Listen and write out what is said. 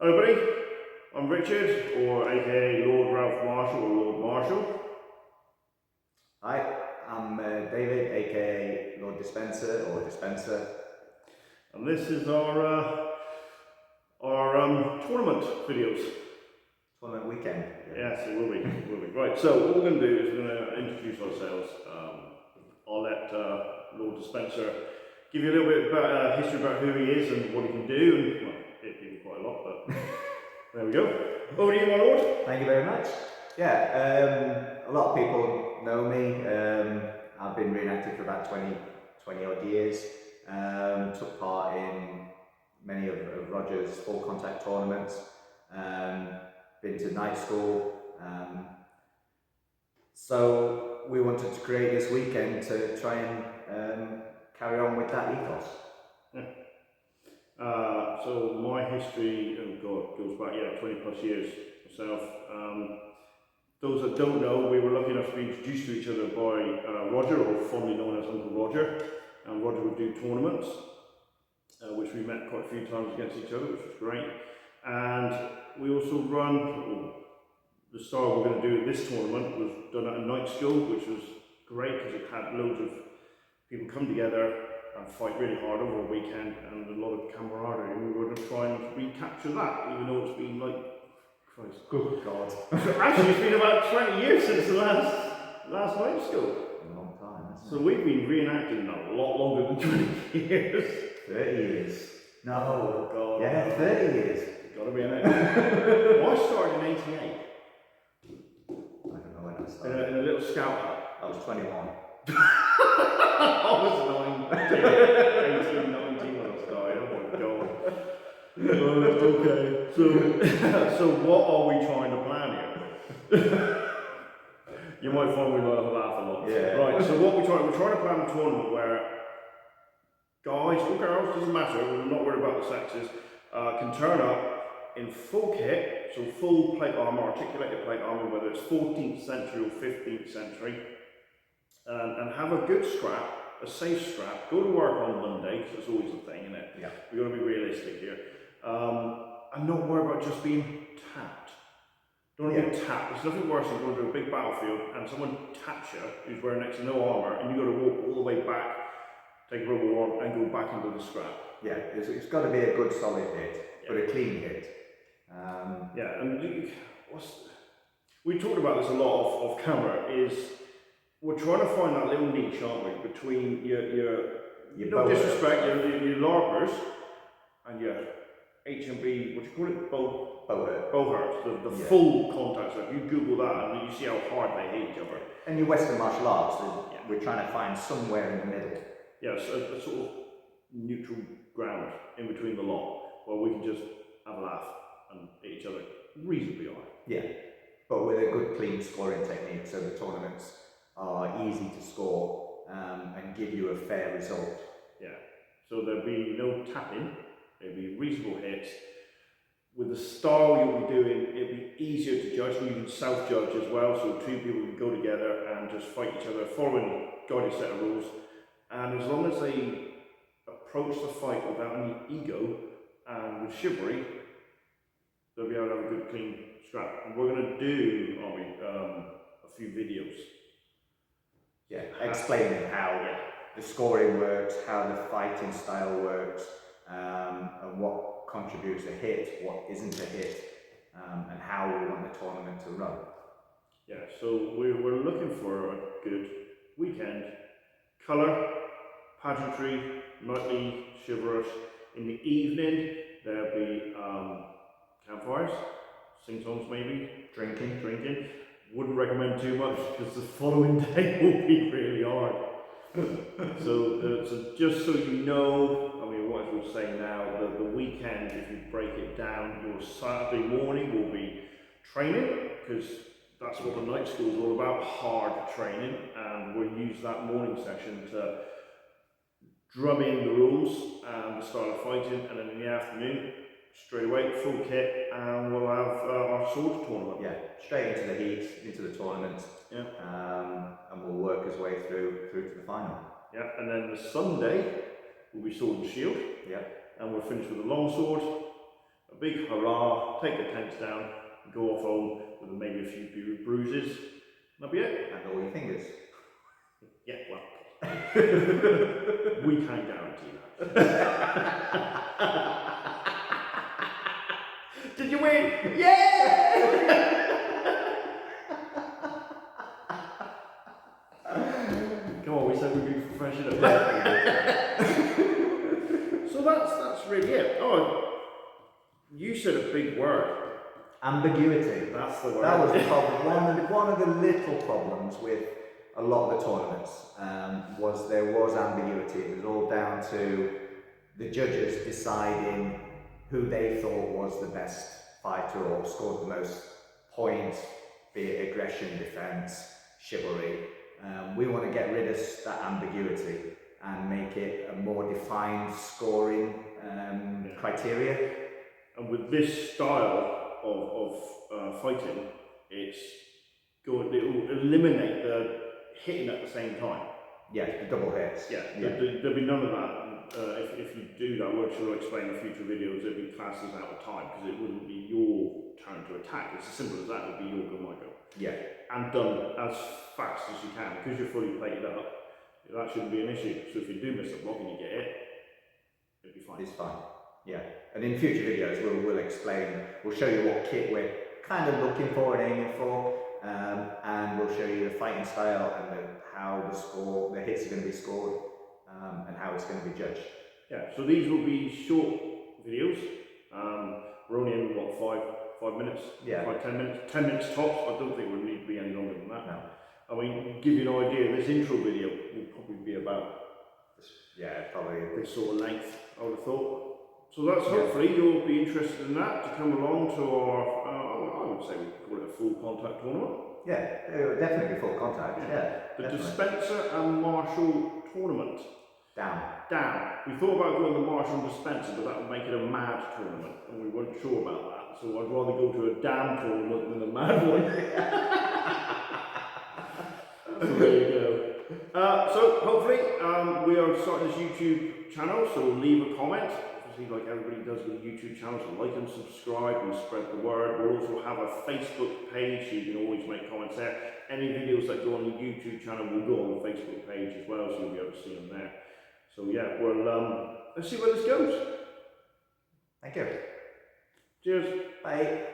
Hello everybody, I'm Richard, or aka Lord Ralph Marshall or Lord Marshall. Hi, I'm David, aka Lord Dispenser or Dispenser. And this is our tournament videos. Tournament weekend. Yes, it will be. Right, so what we're going to do is we're going to introduce ourselves. I'll let Lord Dispenser give you a little bit about history about who he is and what he can do, and well, it can quite a lot, but there we go. Over to you, my lord. Thank you very much. Yeah, a lot of people know me. I've been reenacted for about 20 odd years. Took part in many of Roger's full contact tournaments. Been to night school. So we wanted to create this weekend to try and carry on with that ethos. Yeah. So my history, goes back 20 plus years myself. Those that don't know, we were lucky enough to be introduced to each other by Roger, or formerly known as Uncle Roger. And Roger would do tournaments, which we met quite a few times against each other, which was great. And we also the style we're going to do at this tournament was done at a night school, which was great because it had loads of people come together and fight really hard over a weekend, and a lot of camaraderie, and we were going to try and recapture that, even though it's been like, Christ, Good God. actually it's been about 20 years since the last night school. A long time, isn't it? So we've been reenacting a lot longer than 20 years. 30 years. No. Oh God. Yeah, 30 years. It's gotta be in it. I started in 88. I don't know when I started. In a little scout hut. I was 21. I was 18, 19 when I started. Oh my God. Okay, so what are we trying to plan here? You might find we laugh a lot. Yeah. Right, so we're trying to plan a tournament where guys or girls, doesn't matter, we're not worried about the sexes, can turn up in full kit, so full plate armour, articulated plate armour, whether it's 14th century or 15th century, and have a good scrap, a safe scrap, go to work on Monday, because it's always a thing, isn't it? Yeah. We've got to be realistic here. And not worry about just being tapped. Don't want to be tapped. There's nothing worse than going to a big battlefield and someone taps you who's wearing next to no armour, and you've got to walk all the way back, take a rubber on, and go back into the scrap. Yeah, it's got to be a good solid hit, but a clean hit. Yeah, and we talked about this a lot off camera, is we're trying to find that little niche, aren't we, between your no disrespect, your LARPers and your HMB, what do you call it? Bowhurst, the full contact stuff. You Google that and you see how hard they hate each other. And your Western martial arts, we're trying to find somewhere in the middle. Yeah, so a sort of neutral ground in between the lot, where we can just have a laugh and hit each other reasonably hard. Yeah, but with a good clean scoring technique, so the tournaments are easy to score and give you a fair result. Yeah, so there'll be no tapping, there'll be reasonable hits. With the style you'll be doing, it'll be easier to judge, and you can self-judge as well, so two people can go together and just fight each other, following a guided set of rules. And as long as they approach the fight without any ego and with chivalry, they'll be able to have a good clean scrap. And we're going to do, aren't we, a few videos. Yeah, explaining how the scoring works, how the fighting style works, and what contributes a hit, what isn't a hit, and how we want the tournament to run. Yeah, so we're looking for a good weekend. Colour, pageantry, nightly, chivalrous. In the evening, there'll be campfires, sing-songs maybe, drinking. Wouldn't recommend too much because the following day will be really hard. So just so you know, I mean, what I was saying now, the weekend, if you break it down, your Saturday morning will be training, because that's what the night school is all about, hard training, and we'll use that morning session to drum in the rules and the style of fighting, and then in the afternoon, straight away, full kit, and we'll have our swords tournament. Yeah, straight into the heat, into the tournament, and we'll work his way through to the final. Yeah, and then the Sunday will be sword and shield. Yeah. And we'll finish with a long sword, a big hurrah, take the tents down, go off home with maybe a few bruises. That'll be it. And all your fingers. Yeah, well, we can't guarantee that. Did you win? Yeah! Come on, we said we'd be professional. So that's really it. Oh, you said a big word. Ambiguity. That's the word. That was the problem. One of the little problems with a lot of the tournaments was there was ambiguity. It was all down to the judges deciding who they thought was the best fighter or scored the most points, be it aggression, defense, chivalry. We want to get rid of that ambiguity and make it a more defined scoring criteria. And with this style of fighting, it will eliminate the hitting at the same time. Yeah, the double hits. Yeah. There'll be none of that. If you do that, which I'll explain in future videos, it'll be classed as out of time because it wouldn't be your turn to attack. It's as simple as that. It would be your go, my go. Yeah. And done as fast as you can because you're fully plated up. That shouldn't be an issue. So if you do miss a block and you get it, it'll be fine. It's fine. Yeah. And in future videos, we'll explain. We'll show you what kit we're kind of looking for and aiming for, and we'll show you the fighting style and how the hits are going to be scored, and how it's going to be judged. Yeah. So these will be short videos. We're only in what 5 minutes. Yeah. 10 minutes. 10 minutes tops. I don't think we'll need to be any longer than that. No. I mean, to give you an idea, this intro video will probably be about Probably this sort of length, I would have thought. So that's hopefully you'll be interested in that to come along to our, I would say we call it a full contact tournament. Yeah, it would definitely be full contact. Yeah. The definitely. Dispenser and Marshall tournament. Down. We thought about going the Marshall and Dispenser, but that would make it a mad tournament, and we weren't sure about that. So I'd rather go to a D.A.M tournament than a mad one. So there you go. So hopefully we are starting this YouTube channel, so leave a comment. Obviously, like everybody does with YouTube channels, so like and subscribe and spread the word. We'll also have a Facebook page, so you can always make comments there. Any videos that go on the YouTube channel will go on the Facebook page as well, so you'll be able to see them there. So yeah, well, let's see where this goes. Thank you. Cheers. Bye.